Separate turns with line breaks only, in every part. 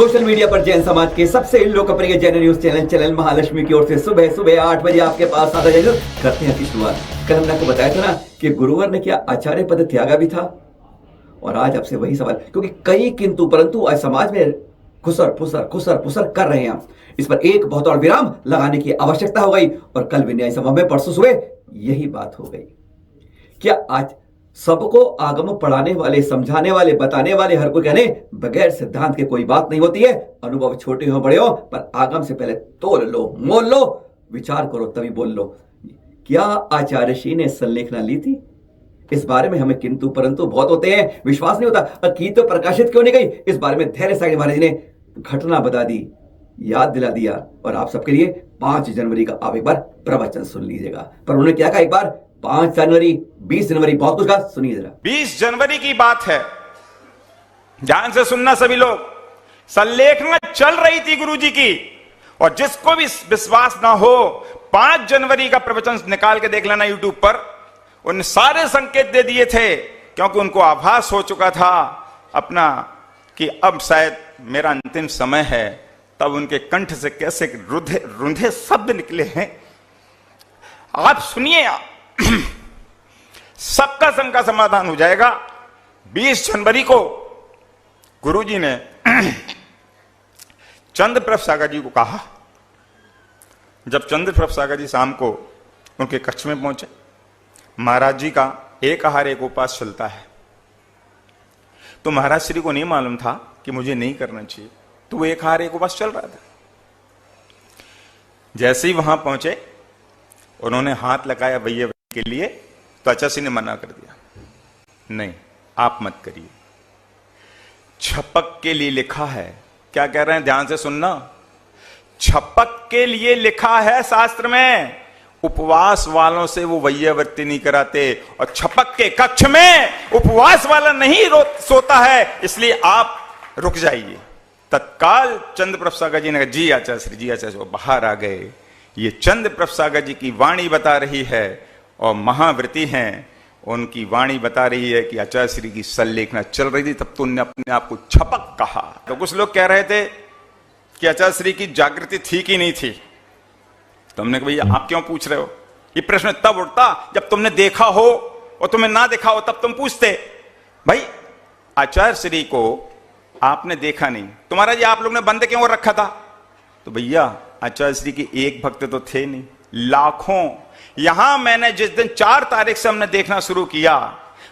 Social media पर जैन समाज के सबसे लोकप्रिय जैन न्यूज चैनल महालक्ष्मी की ओर से सुबह सुबह 8 बजे आपके पास आता है। करते हैं की शुरुआत। कल हमने आपको बताया था ना कि गुरुवर ने क्या आचार्य पद त्यागा भी था, और आज आपसे वही सवाल, क्योंकि कई किंतु परंतु आज समाज में खुसर फुसर कर रहे हैं। इस पर एक बहुत और विराम लगाने की आवश्यकता हो गई, और कल विन्याय सभा में परसों सुबह यही बात हो गई। क्या आज सबको आगम पढ़ाने वाले, समझाने वाले, बताने वाले हर कोई कहने बगैर सिद्धांत के कोई बात नहीं होती है। अनुभव छोटे हो बड़े हो, पर आगम से पहले तोल लो, मोल लो, विचार करो तभी बोल लो। क्या आचार्य श्री ने संलेखना ली थी? इस बारे में हमें किंतु परंतु बहुत होते हैं, विश्वास नहीं होता की तो प्रकाशित क्यों नहीं गई। इस बारे में धैर्य सागर महाराज ने घटना बता दी, याद दिला दिया, और आप सबके लिए 5 जनवरी का आप एक बार प्रवचन सुन लीजिएगा। पर उन्होंने क्या कहा, एक बार 5 जनवरी 20 जनवरी बहुत कुछ कहा, सुनिए जरा।
20 जनवरी की बात है, ध्यान से सुनना सभी लोग। संलेखना चल रही थी गुरुजी की, और जिसको भी विश्वास ना हो 5 जनवरी का प्रवचन निकाल के देख लेना यूट्यूब पर। उन सारे संकेत दे दिए थे, क्योंकि उनको आभास हो चुका था अपना कि अब शायद मेरा अंतिम समय है। तब उनके कंठ से कैसे रुंधे शब्द निकले हैं, आप सुनिए। सबका शंका समाधान हो जाएगा। 20 जनवरी को गुरुजी ने चंद्रप्रभ सागर जी को कहा। जब चंद्रप्रभ सागर जी शाम को उनके कक्ष में पहुंचे, महाराज जी का एक आहार एक उपास चलता है, तो महाराज श्री को नहीं मालूम था कि मुझे नहीं करना चाहिए, तो वो एक आहार एक उपास चल रहा था। जैसे ही वहां पहुंचे, उन्होंने हाथ लगाया भैया के लिए, तो आचार्य श्री ने मना कर दिया, नहीं आप मत करिए। छपक के लिए लिखा है, क्या कह रहे हैं ध्यान से सुनना। छपक के लिए लिखा है शास्त्र में, उपवास वालों से वो वैयावर्ती नहीं कराते, और छपक के कक्ष में उपवास वाला नहीं सोता है, इसलिए आप रुक जाइए। तत्काल चंद्रप्रभ सागर जी ने कहा, जी आचार्य श्री, जी आचार्य, वो बाहर आ गए। ये चंद्रप्रभ सागर जी की वाणी बता रही है, और महाव्रती हैं, उनकी वाणी बता रही है कि आचार्य श्री की संलेखना चल रही थी, तब तो उन्होंने अपने आप को छपक कहा। तो कुछ लोग कह रहे थे कि आचार्य श्री की जागृति थी कि नहीं थी। तो हमने कहा भैया आप क्यों पूछ रहे हो, ये प्रश्न तब उठता जब तुमने देखा हो, और तुम्हें ना देखा हो तब तुम पूछते। भाई आचार्य श्री को आपने देखा नहीं, तुम्हारा जी आप लोग ने बंद क्यों रखा था? तो भैया आचार्य श्री के एक भक्त तो थे नहीं, लाखों। यहां मैंने जिस दिन 4 तारीख से हमने देखना शुरू किया,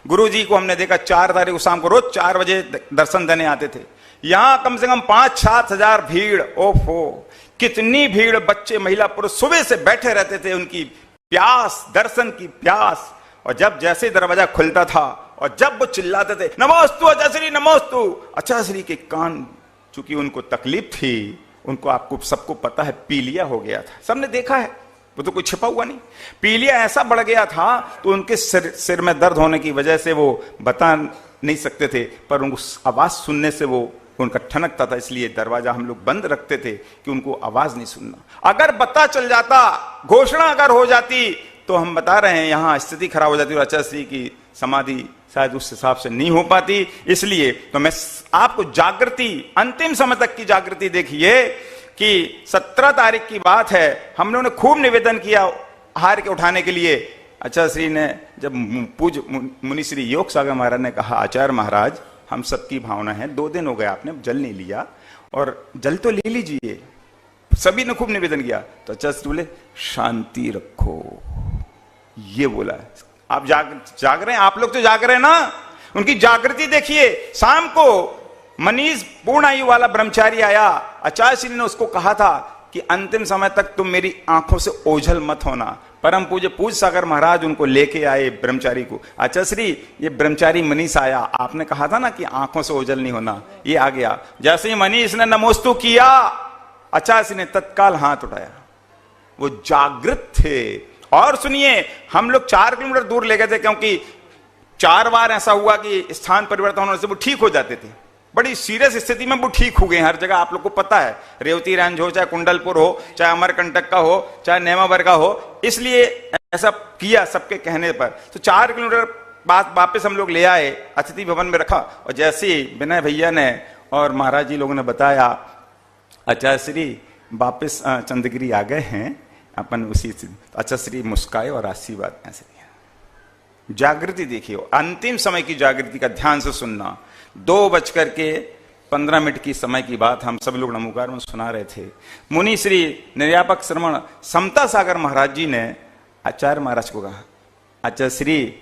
गुरुजी को हमने देखा 4 तारीख को शाम को रोज 4 बजे दर्शन देने आते थे। यहां कम से कम 5-7 हजार भीड़, ओफो कितनी भीड़, बच्चे महिला पुरुष सुबह से बैठे रहते थे, उनकी प्यास, दर्शन की प्यास। और जब जैसे दरवाजा खुलता था, और जब वो चिल्लाते थे नमोस्तु आचार्य श्री नमोस्तु, आचार्य श्री के कान, चूंकि उनको तकलीफ थी, उनको आपको सबको पता है पीलिया हो गया था, सबने देखा है, वो तो कोई छिपा हुआ नहीं। पीलिया ऐसा बढ़ गया था, तो उनके सिर में दर्द होने की वजह से वो बता नहीं सकते थे, पर उनको आवाज सुनने से वो उनका ठनकता था, इसलिए दरवाजा हम लोग बंद रखते थे कि उनको आवाज नहीं सुनना। अगर पता चल जाता, घोषणा अगर हो जाती, तो हम बता रहे हैं यहां स्थिति खराब हो जाती, और आचार्य श्री की समाधि शायद उस हिसाब से नहीं हो पाती। इसलिए तो मैं आपको जागृति, अंतिम समय तक की जागृति देखिए कि 17 तारीख की बात है, हम लोगों ने खूब निवेदन किया हार के उठाने के लिए। आचार्य श्री ने, जब पूज मुनि श्री योग सागर महाराज ने कहा, आचार्य महाराज हम सबकी भावना है, 2 दिन हो गए आपने जल नहीं लिया, और जल तो ले लीजिए। सभी ने खूब निवेदन किया, तो आचार्य श्री बोले शांति रखो, ये बोला। आप जाग रहे हैं, आप लोग तो जाग रहे हैं ना, उनकी जागृति देखिए। शाम को मनीष पूर्ण आयु वाला ब्रह्मचारी आया, आचार्य श्री ने उसको कहा था कि अंतिम समय तक तुम मेरी आंखों से ओझल मत होना। परम पूज्य पूज सागर महाराज उनको लेके आए ब्रह्मचारी को, आचार्य श्री ये ब्रह्मचारी मनीष आया, आपने कहा था ना कि आंखों से ओझल नहीं होना, ये आ गया। जैसे ही मनीष ने नमोस्तु किया, आचार्य श्री ने तत्काल हाथ उठाया, वो जागृत थे। और सुनिए, हम लोग 4 किलोमीटर दूर ले गए थे, क्योंकि 4 बार ऐसा हुआ कि स्थान परिवर्तन होने से वो ठीक हो जाते थे। बड़ी सीरियस स्थिति में वो ठीक हो गए हर जगह, आप लोग को पता है, रेवती रेंज हो, चाहे कुंडलपुर हो, चाहे अमरकंटक का हो, चाहे नेमावर का हो, इसलिए ऐसा किया सबके कहने पर। तो 4 किलोमीटर बाद वापस हम लोग ले आए, अतिथि भवन में रखा, और जैसे ही विनय भैया ने और महाराज जी लोगों ने बताया आचार्य श्री वापिस चंद्रगिरी आ गए हैं, अपन उसी से आचार्य श्री मुस्काए और आशीर्वाद ऐसे दिया। जागृति देखिए, अंतिम समय की जागृति का ध्यान से सुनना। 2:15 की समय की बात हम सब लोग नमोकार में सुना रहे थे। मुनि श्री निर्यापक श्रवण समता सागर महाराज जी ने आचार्य महाराज को कहा, आचार्य श्री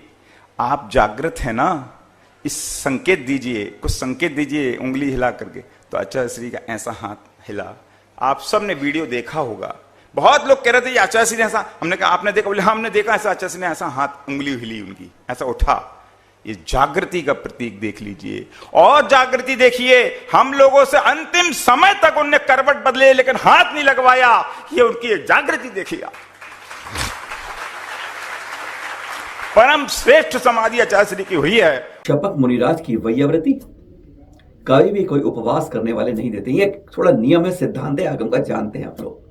आप जागृत है ना, इस संकेत दीजिए, कुछ संकेत दीजिए उंगली हिला करके। तो आचार्य श्री का ऐसा हाथ हिला। आप सब ने वीडियो देखा होगा, बहुत लोग कह रहे थे ये आचार्य श्री ने ऐसा, हमने कहा आपने देखा? बोले हाँ हमने देखा, ऐसा आचार्य श्री ने ऐसा हाथ उंगली हिली उनकी, ऐसा उठा। ये जागृति का प्रतीक देख लीजिए। और जागृति देखिए, हम लोगों से अंतिम समय तक उनने करवट बदले लेकिन हाथ नहीं लगवाया। ये उनकी जागृति देखिएगा। परम श्रेष्ठ समाधि आचार्य श्री की हुई है।
क्षपक मुनिराज की वैयावृत्ति कभी भी कोई उपवास करने वाले नहीं देते। ये थोड़ा नियम है, सिद्धांत है, आगम का जानते हैं आप लोग।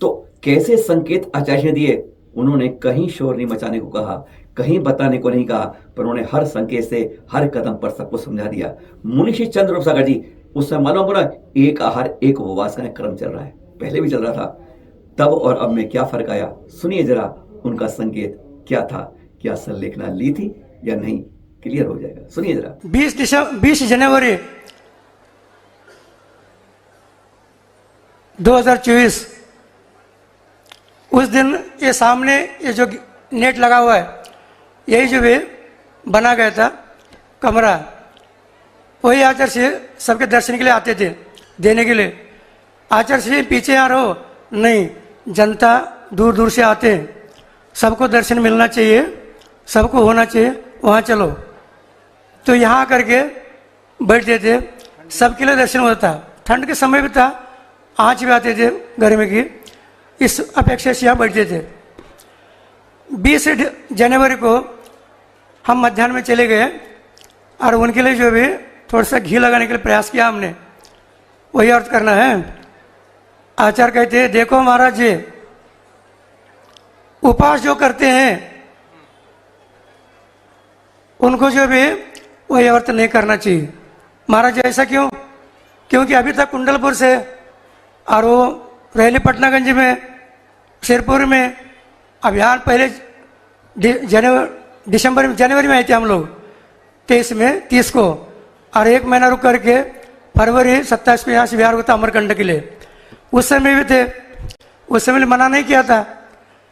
तो कैसे संकेत आचार्य ने दिए? उन्होंने कहीं शोर नहीं मचाने को कहा, कहीं बताने को नहीं कहा, पर उन्होंने हर संकेत से हर कदम पर सबको समझा दिया। मुनिषी चंद्र सागर जी उस समय मालूम पड़ा एक आहार एक उपवास का क्रम चल रहा है, पहले भी चल रहा था। तब और अब में क्या फर्क आया, सुनिए जरा उनका संकेत क्या था। क्या संलेखना ली थी या नहीं, क्लियर हो जाएगा, सुनिए जरा।
20 जनवरी 2024 उस दिन ये सामने ये जो नेट लगा हुआ है, यही जो भी बना गया था कमरा, वही आचार्य श्री सबके दर्शन के लिए आते थे देने के लिए। आचार्य श्री पीछे आ रहो नहीं, जनता दूर दूर से आते हैं, सबको दर्शन मिलना चाहिए, सबको होना चाहिए, वहाँ चलो। तो यहाँ करके बैठते थे, सबके लिए दर्शन होता था। ठंड के समय भी था, आँच भी आते थे गर्मी की, इस अपेक्षा से यहाँ बैठते थे। 20 जनवरी को हम मध्याह्न में चले गए और उनके लिए जो भी थोड़ा सा घी लगाने के लिए प्रयास किया हमने, वही अर्थ करना है। आचार्य कहते हैं देखो महाराज जी, उपवास जो करते हैं उनको जो भी वही अर्थ नहीं करना चाहिए। महाराज ऐसा क्यों? क्योंकि अभी तक कुंडलपुर से और वो रैली पटनागंज में, सिरपुर में अभियान पहले जनवरी में आए थे हम लोग 23 में 30 को, और 1 महीना रुक करके फरवरी 27 को यहाँ से बिहार होता अमरकंड के लिए। उस समय भी थे, उस समय मना नहीं किया था।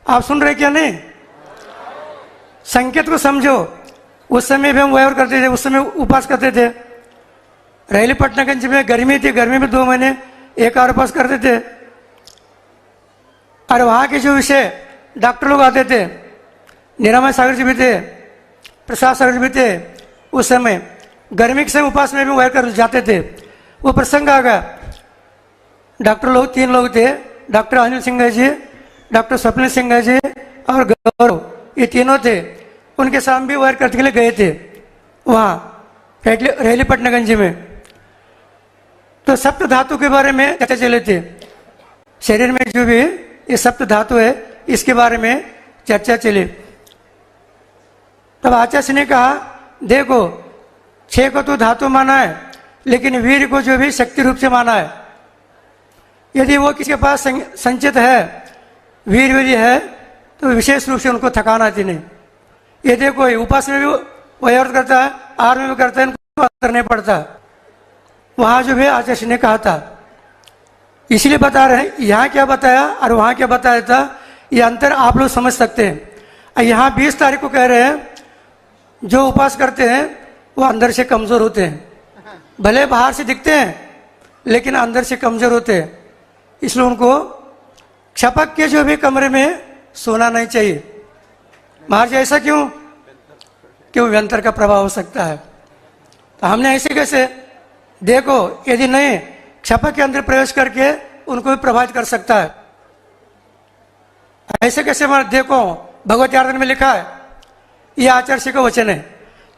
आप सुन रहे क्या? नहीं, संकेत को समझो। उस समय भी हम व्यवहार करते थे, उस समय उपवास करते थे। रैली पटनागंज में गर्मी थी, गर्मी में 2 महीने एक और उपवास करते थे। और वहाँ के जो विषय डॉक्टर लोग आते थे, निरामय सागर जी भी थे, प्रसाद सागर जी भी थे। उस समय गर्मी के समय उपवास में भी व्यवहार कर जाते थे। वो प्रसंग आ गया, डॉक्टर लोग 3 लोग थे, डॉक्टर अनिल सिंह जी, डॉक्टर स्वप्निल सिंह जी और गौरव, ये तीनों थे। उनके साथ भी वायर करने के लिए गए थे वहाँ रैली पटनागंज में। तो सप्त धातु के बारे में चर्चा चले थे। शरीर में जो भी ये सप्त धातु है, इसके बारे में चर्चा चली। तब आचार्य ने कहा देखो 6 को तो धातु माना है, लेकिन वीर को जो भी शक्ति रूप से माना है। यदि वो किसी के पास संचित है, वीर है, तो विशेष रूप से उनको थकाना आती नहीं। यदि कोई उपास में भी वही अर्थ करता है, आहार में भी करता है, इनको करना पड़ता है। वहाँ जो भी आचार्य ने कहा था, इसलिए बता रहे हैं यहाँ क्या बताया और वहाँ क्या बताया था, ये अंतर आप लोग समझ सकते हैं। यहाँ 20 तारीख को कह रहे हैं जो उपास करते हैं वो अंदर से कमजोर होते हैं। भले बाहर से दिखते हैं लेकिन अंदर से कमजोर होते हैं, इसलिए उनको छपक के जो भी कमरे में सोना नहीं चाहिए। महाराज ऐसा क्यों? क्यों व्यंतर का प्रभाव हो सकता है। तो हमने ऐसे कैसे देखो, यदि नहीं छपक के अंदर प्रवेश करके उनको भी प्रभावित कर सकता है। ऐसे कैसे? महाराज देखो भगवत आराधना में लिखा है, ये आचार्य का वचन है।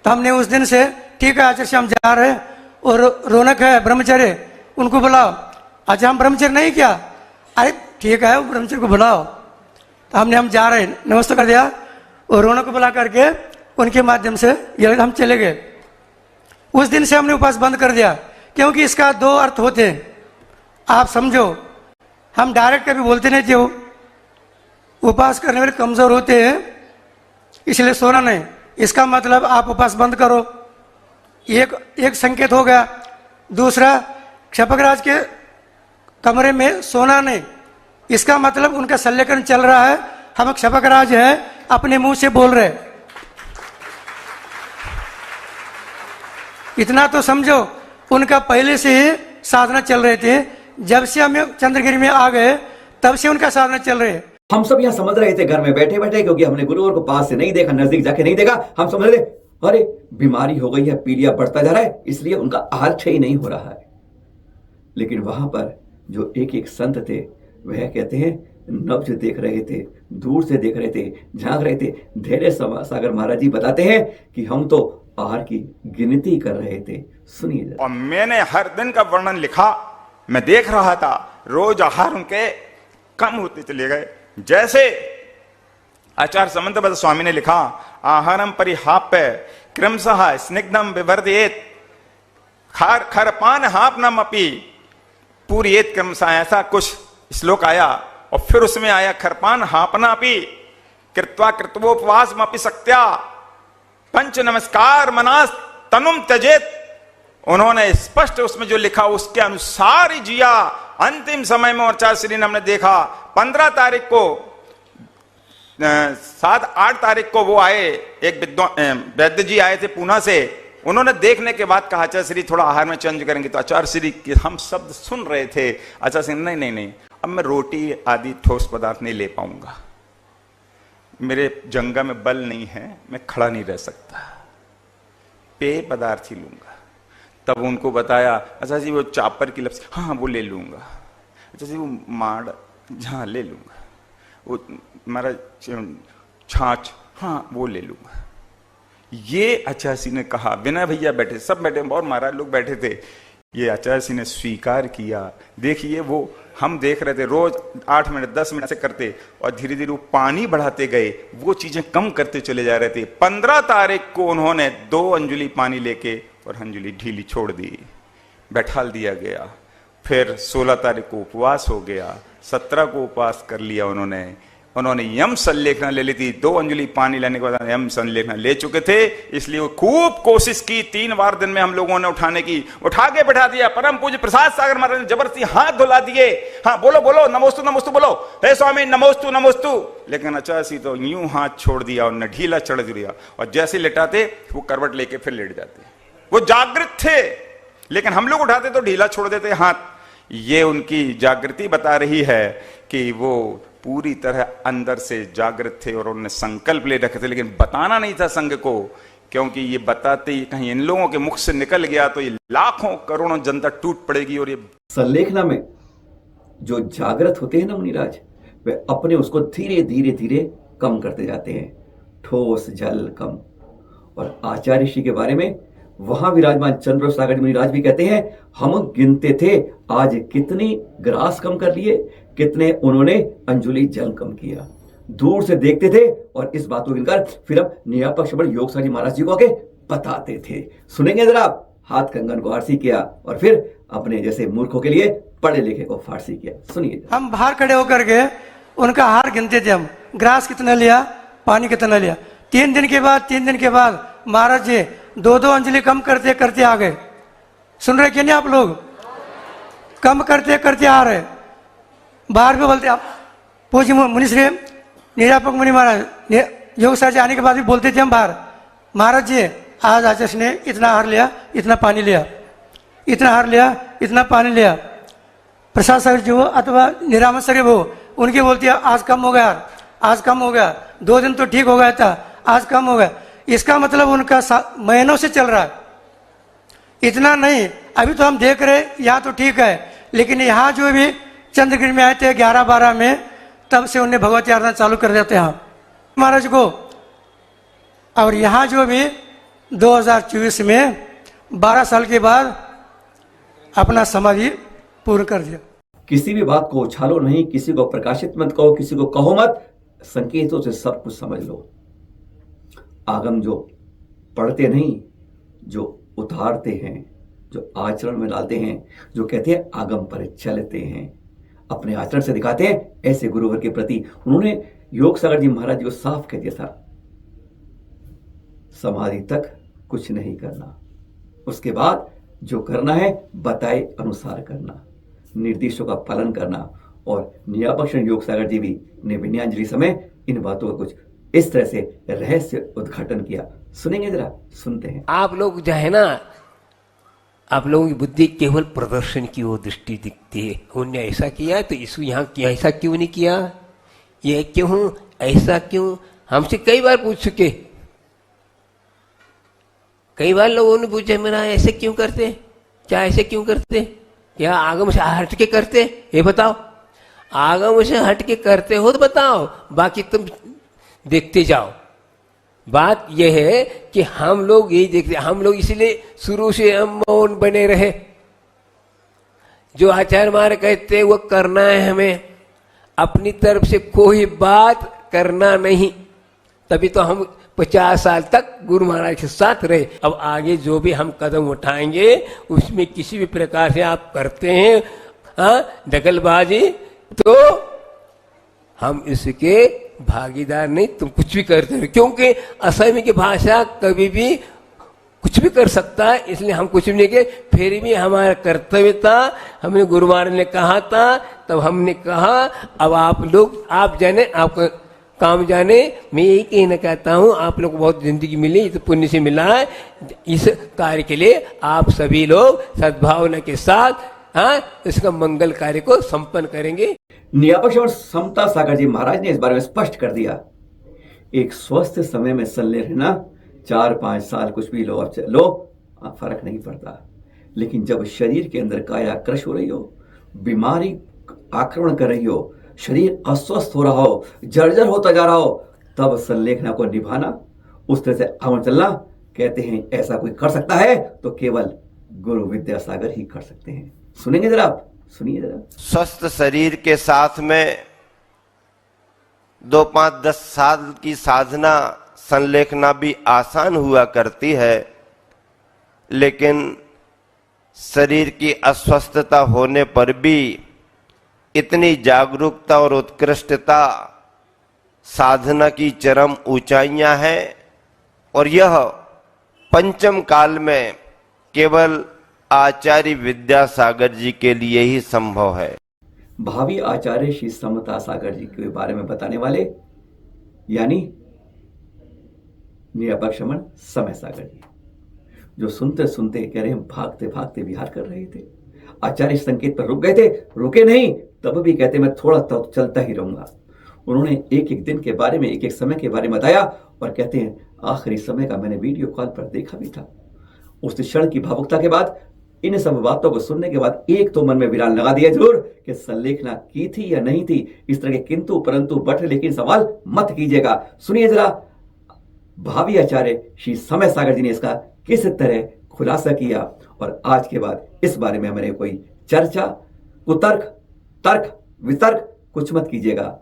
तो हमने उस दिन से ठीक है आचार्य हम जा रहे हैं, और रौनक है ब्रह्मचर्य, उनको बुलाओ। अच्छा हम ब्रह्मचर्य नहीं किया, अरे ठीक है ब्रह्मचर्य को बुलाओ। तो हम जा रहे हैं, नमस्ते कर दिया, और रौनक को बुला करके उनके माध्यम से हम चले गए। उस दिन से हमने उपवास बंद कर दिया, क्योंकि इसका दो अर्थ होते हैं। आप समझो, हम डायरेक्ट कभी बोलते नहीं जो उपवास करने वाले कमजोर होते हैं इसलिए सोना नहीं, इसका मतलब आप उपवास बंद करो, एक संकेत हो गया। दूसरा, क्षपकराज के कमरे में सोना नहीं, इसका मतलब उनका शल्यकरण चल रहा है, हम क्षपकराज है अपने मुंह से बोल रहे। इतना तो समझो, उनका पहले से ही साधना चल रहे थे, जब से हम चंद्रगिरी में आ गए तब से उनका साधना चल रहे।
हम सब यहाँ समझ रहे थे घर में बैठे बैठे, क्योंकि हमने गुरुवर को पास से नहीं देखा, नजदीक जाके नहीं देखा, हम समझ रहे अरे बीमारी हो गई है, पीलिया बढ़ता जा रहा है, इसलिए उनका आहार क्षय नहीं हो रहा है। लेकिन वहां पर जो एक एक संत थे वह कहते हैं नब्ज देख रहे थे, दूर से देख रहे थे, झांक रहे थे। धैर्य सागर महाराज जी बताते हैं कि हम तो आहार की गिनती कर रहे थे। सुनिए।
और मैंने हर दिन का वर्णन लिखा, मैं देख रहा था रोज आहार उनके कम होते चले गए। जैसे आचार्य समंतबद्ध स्वामी ने लिखा, आहारम परिहाप्य क्रमशः स्निग्धम विवर्धयेत खरपान हापनम अपि पूरियेत क्रमशः, ऐसा कुछ श्लोक आया। और फिर उसमें आया खरपान हापना अपि कृत्वा कृत्वोपवासम अपि शक्त्या पंच नमस्कार मनास तनुम त्यजेत। उन्होंने स्पष्ट उसमें जो लिखा उसके अनुसार ही जिया। अंतिम समय में आचार्य श्री ने हमने देखा 15 तारीख को 7-8 तारीख को वो आए, एक वैद्य जी आए थे पूना से। उन्होंने देखने के बाद कहा आचार्य श्री थोड़ा आहार में चेंज करेंगे, तो आचार्य श्री के हम शब्द सुन रहे थे। आचार्य श्री नहीं नहीं नहीं, अब मैं रोटी आदि ठोस पदार्थ नहीं ले पाऊंगा, मेरे जंगा में बल नहीं है, मैं खड़ा नहीं रह सकता, पेय पदार्थ ही लूंगा। तब उनको बताया, अच्छा जी वो चापर की लपसी, हाँ वो ले लूंगा। अच्छा जी वो माड़, हाँ ले लूंगा। वो हमारा छाछ, हाँ वो ले लूंगा। ये आचार्य सिंह ने कहा, विनय भैया बैठे, सब बैठे और महाराज लोग बैठे थे। ये आचार्य सिंह ने स्वीकार किया। देखिए वो हम देख रहे थे रोज 8 मिनट 10 मिनट से करते, और धीरे धीरे वो पानी बढ़ाते गए, वो चीजें कम करते चले जा रहे थे। 15 तारीख को उन्होंने 2 अंजुली पानी लेके और अंजुली ढीली छोड़ दी, बैठाल दिया गया। फिर 16 तारीख को उपवास हो गया, 17 को उपवास कर लिया उन्होंने यम संलेखना ले ली थी। 2 अंजुली पानी लेने के बाद यम संलेखना ले चुके थे, इसलिए वो खूब कोशिश की। 3 बार दिन में हम लोगों ने उठाने की, उठा के बैठा दिया। परम पूज्य प्रसाद सागर महाराज ने जबरदस्ती हाथ धुला दिए, हाँ बोलो बोलो नमोस्तु नमोस्तु बोलो, हे स्वामी नमोस्तु नमोस्तु। लेकिन अचासी तो यूं हाथ छोड़ दिया और न ढीला चढ़ दिया, और जैसे लेटाते वो करवट लेके फिर लेट जाते। वो जागृत थे, लेकिन हम लोग उठाते तो ढीला छोड़ देते हाथ। ये उनकी जागृति बता रही है कि वो पूरी तरह अंदर से जागृत थे और उन्होंने संकल्प ले रखे थे, लेकिन बताना नहीं था संघ को, क्योंकि ये बताते ही कहीं इन लोगों के मुख से निकल गया तो ये लाखों करोड़ों जनता टूट पड़ेगी। और ये
संलेखना में जो जागृत होते हैं ना मुनिराज, वे अपने उसको धीरे धीरे धीरे कम करते जाते हैं, ठोस जल कम। और आचार्य श्री के बारे में वहां विराजमान चंद्र सागर मुनिराज भी कहते हैं, हम गिनते थे आज कितनी ग्रास कम कर लिए, कितने उन्होंने अंजुलि जल कम किया। दूर से देखते थे और इस बात को गिनकर फिर अब नियापक श्रवण योग साजी महाराज जी को आके बताते थे। सुनेंगे जरा आप। हाथ कंगन को आरसी किया और फिर अपने जैसे मूर्खों के लिए पढ़े लिखे को फारसी किया। सुनिए।
हम बाहर खड़े होकर के उनका आहार गिनते थे, हम ग्रास कितना लिया, पानी कितना लिया। 3 दिन के बाद महाराज जी 2-2 अंजलि कम करते करते आ गए। सुन रहे क्या नहीं आप लोग? कम करते करते आ रहे। बाहर भी बोलते, आप पूज्य मुनिश्री निरापक मुनि महाराज योग साजी आने के बाद भी बोलते थे हम बाहर, महाराज जी आज आचार्य ने इतना आहार लिया, इतना पानी लिया, इतना आहार लिया, इतना पानी लिया। प्रसाद सागर जी हो अथवा निरामत सागर हो, उनके बोलती है आज कम हो गया, आज कम हो गया, 2 दिन तो ठीक हो गया था, आज कम हो गया। इसका मतलब उनका महीनों से चल रहा है। इतना नहीं, अभी तो हम देख रहे यहाँ तो ठीक है, लेकिन यहाँ जो भी चंद्रगिरी में आए थे 11-12 में, तब से उन्हें भगवती आराधना चालू कर देते हैं महाराज को। और यहाँ जो भी 2024 में 12 साल के बाद अपना समाधि पूर्ण कर दिया।
किसी भी बात को उछालो नहीं, किसी को प्रकाशित मत कहो, किसी को कहो मत, संकेतों से सब कुछ समझ लो। आगम जो पढ़ते नहीं, जो उतारते हैं, जो आचरण में डालते हैं, जो कहते हैं आगम पर चलते हैं, अपने आचरण से दिखाते हैं, ऐसे गुरुवर के प्रति उन्होंने योग सागर जी महाराज जी को साफ कह दिया था, समाधि तक कुछ नहीं करना, उसके बाद जो करना है बताए अनुसार करना, निर्देशों का पालन करना। और नियापक योग सागर जी भी ने विनयांजलि समय इन बातों का कुछ इस तरह से रहस्य उद्घाटन किया। सुनेंगे जरा, सुनते हैं।
आप लोग जो है ना, आप लोगों की बुद्धि केवल प्रदर्शन की ओर दृष्टि दिखती है। उन्होंने ऐसा किया तो इसको यहाँ किया, ऐसा क्यों नहीं किया, ये क्यों, ऐसा क्यों, हमसे कई बार पूछ चुके। कई बार लोगों ने पूछा मेरा ऐसे क्यों करते, क्या ऐसे क्यों करते, क्या आगम से हट के करते, ये बताओ। आगम से हट के करते हो तो बताओ, बाकी तुम देखते जाओ। बात यह है कि हम लोग यही देखते, हम लोग इसलिए शुरू से हम मौन बने रहे। जो आचार्य महाराज कहते हैं वो करना है हमें, अपनी तरफ से कोई बात करना नहीं। तभी तो हम 50 साल तक गुरु महाराज के साथ रहे। अब आगे जो भी हम कदम उठाएंगे उसमें किसी भी प्रकार से आप करते हैं दखलबाजी, तो हम इसके भागीदार नहीं, तुम कुछ भी करते हो। क्योंकि असमी की भाषा कभी भी कुछ भी कर सकता है, इसलिए हम कुछ भी नहीं किए। फिर भी हमारा कर्तव्य था, हमने गुरु महाराज ने कहा था, तब हमने कहा अब आप लोग, आप जाने, आपका काम जाने। मैं यही कहना चाहता हूँ, आप लोग को बहुत जिंदगी मिली, तो पुण्य से मिला है। इस कार्य के लिए आप सभी लोग सद्भावना के साथ इसका मंगल कार्य को संपन्न करेंगे।
नियापक और समता सागर जी महाराज ने इस बारे में स्पष्ट कर दिया, एक स्वस्थ समय में संलग्न रहना 4-5 साल कुछ भी लो, अब लो, फर्क नहीं पड़ता। लेकिन जब शरीर के अंदर काया क्रश हो रही हो, बीमारी आक्रमण कर रही हो, शरीर अस्वस्थ हो रहा हो, जर्जर होता जा रहा हो, तब संलेखना को निभाना, उस तरह से आगे चलना। कहते हैं ऐसा कोई कर सकता है तो केवल गुरु विद्यासागर ही कर सकते हैं। सुनेंगे जरा, आप सुनिए जरा।
स्वस्थ शरीर के साथ में 2, 5, 10 साल की साधना संलेखना भी आसान हुआ करती है, लेकिन शरीर की अस्वस्थता होने पर भी इतनी जागरूकता और उत्कृष्टता साधना की चरम ऊंचाइयां हैं। और यह पंचम काल में केवल आचार्य विद्यासागर जी के लिए ही संभव है।
भावी आचार्य श्री समता सागर जी के बारे में बताने वाले यानी निरपेक्ष मन समय सागर जी, जो सुनते सुनते कह रहे हैं भागते भागते विहार कर रहे थे। आचार्य संकेत पर रुक गए थे, रुके नहीं, तब भी कहते मैं थोड़ा तो चलता ही रहूंगा। उन्होंने एक एक दिन के बारे में, एक एक समय के बारे में बताया और कहते हैं आखिरी समय का मैंने वीडियो कॉल पर देखा भी था। उस क्षण की भावुकता के बाद, इन सब बातों को सुनने के बाद एक तो मन में विराम लगा दिया जरूर कि संलेखना की थी या नहीं थी। इस तरह के किंतु परंतु बट लेकिन सवाल मत कीजिएगा। सुनिए जरा, भावी आचार्य श्री समय सागर जी ने इसका किस तरह खुलासा किया और आज के बाद इस बारे में हमारे कोई चर्चा, कुतर्क, तर्क, वितर्क कुछ मत कीजिएगा।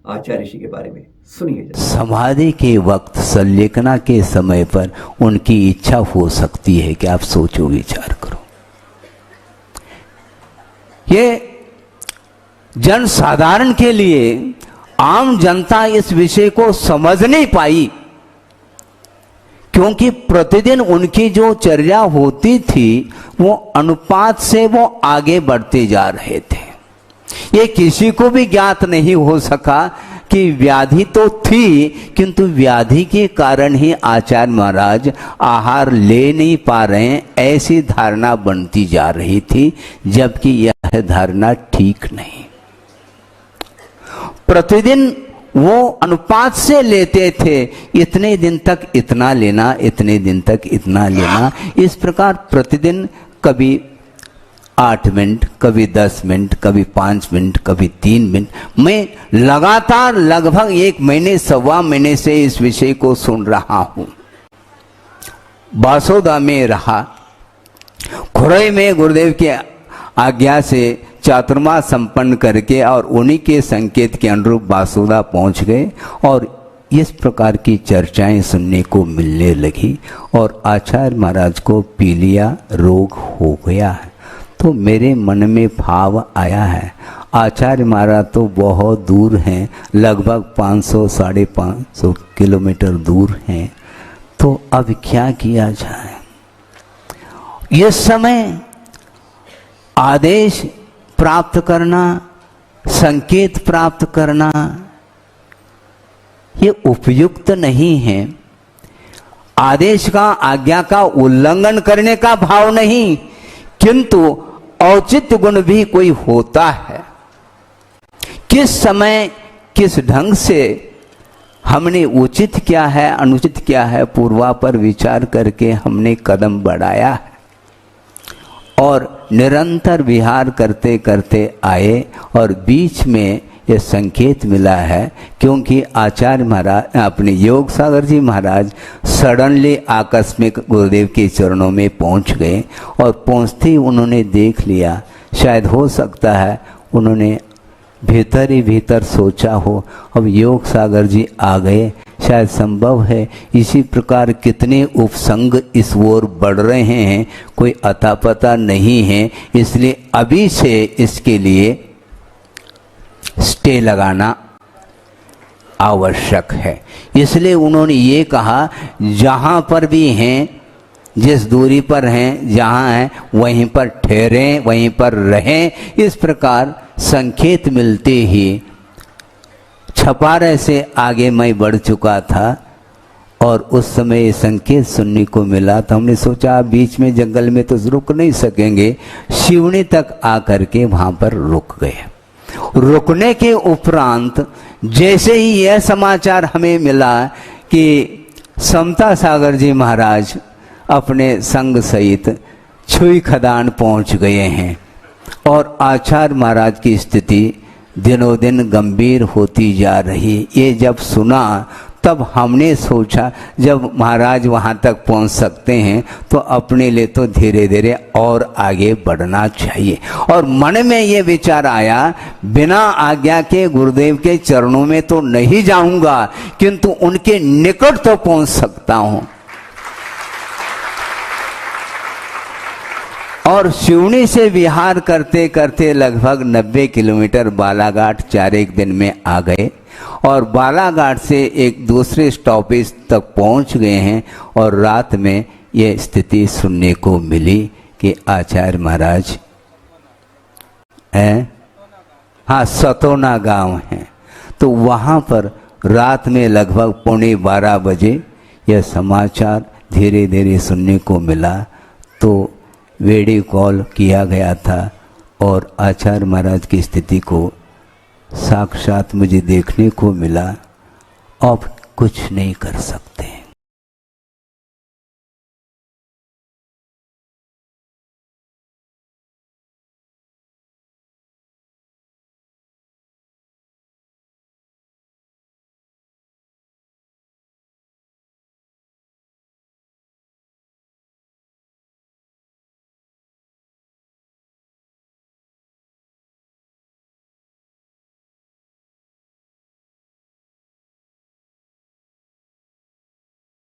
आचार्य श्री के बारे में सुनिए।
समाधि के वक्त संलेखना के समय पर उनकी इच्छा हो सकती है कि आप सोचो, विचार करो। ये जन साधारण के लिए, आम जनता इस विषय को समझ नहीं पाई, क्योंकि प्रतिदिन उनकी जो चर्या होती थी वो अनुपात से वो आगे बढ़ते जा रहे थे। ये किसी को भी ज्ञात नहीं हो सका कि व्याधि तो थी, किंतु व्याधि के कारण ही आचार्य महाराज आहार ले नहीं पा रहे हैं, ऐसी धारणा बनती जा रही थी, जबकि यह धारणा ठीक नहीं। प्रतिदिन वो अनुपात से लेते थे, इतने दिन तक इतना लेना, इतने दिन तक इतना लेना। इस प्रकार प्रतिदिन कभी 8 मिनट, कभी 10 मिनट, कभी 5 मिनट, कभी 3 मिनट। मैं लगातार लगभग 1 महीने, 1.25 महीने से इस विषय को सुन रहा हूं। बासोदा में रहा, खुरई में गुरुदेव के आज्ञा से चातुर्मास संपन्न करके और उन्हीं के संकेत के अनुरूप बासोदा पहुंच गए और इस प्रकार की चर्चाएं सुनने को मिलने लगी और आचार्य महाराज को पीलिया रोग हो गया है। तो मेरे मन में भाव आया है, आचार्य महाराज तो बहुत दूर हैं, लगभग 500-550 किलोमीटर दूर हैं, तो अब क्या किया जाए। इस समय आदेश प्राप्त करना, संकेत प्राप्त करना ये उपयुक्त नहीं है। आदेश का, आज्ञा का उल्लंघन करने का भाव नहीं, किंतु औचित्य गुण भी कोई होता है। किस समय किस ढंग से हमने उचित क्या है, अनुचित क्या है, पूर्वापर विचार करके हमने कदम बढ़ाया है और निरंतर विहार करते करते आए और बीच में ये संकेत मिला है, क्योंकि आचार्य महाराज अपने योग सागर जी महाराज सडनली आकस्मिक गुरुदेव के चरणों में पहुंच गए और पहुंचते ही उन्होंने देख लिया, शायद हो सकता है उन्होंने भीतर ही भीतर सोचा हो, अब योग सागर जी आ गए, शायद संभव है। इसी प्रकार कितने उपसंग इस ओर बढ़ रहे हैं, कोई अता पता नहीं है, इसलिए अभी से इसके लिए स्टे लगाना आवश्यक है। इसलिए उन्होंने ये कहा, जहाँ पर भी हैं, जिस दूरी पर हैं, जहाँ हैं वहीं पर ठहरें, वहीं पर रहें। इस प्रकार संकेत मिलते ही छपारे से आगे मैं बढ़ चुका था और उस समय ये संकेत सुनने को मिला, तो हमने सोचा बीच में जंगल में तो रुक नहीं सकेंगे, शिवनी तक आकर के वहाँ पर रुक गए। रुकने के उपरांत जैसे ही यह समाचार हमें मिला कि समता सागर जी महाराज अपने संग सहित छुई खदान पहुंच गए हैं और आचार्य महाराज की स्थिति दिनों दिन गंभीर होती जा रही। ये जब सुना तब हमने सोचा जब महाराज वहाँ तक पहुँच सकते हैं तो अपने लिए तो धीरे धीरे और आगे बढ़ना चाहिए। और मन में ये विचार आया, बिना आज्ञा के गुरुदेव के चरणों में तो नहीं जाऊंगा, किंतु उनके निकट तो पहुँच सकता हूँ। और शिवनी से विहार करते करते लगभग 90 किलोमीटर बालाघाट 4 दिन में आ गए और बालाघाट से एक दूसरे स्टॉपेज तक पहुंच गए हैं और रात में ये स्थिति सुनने को मिली कि आचार्य महाराज हैं, हाँ सतोना गांव है। तो वहाँ पर रात में लगभग 11:15 बजे यह समाचार धीरे धीरे सुनने को मिला। तो वीडियो कॉल किया गया था और आचार्य महाराज की स्थिति को साक्षात मुझे देखने को मिला। अब कुछ नहीं कर सकते।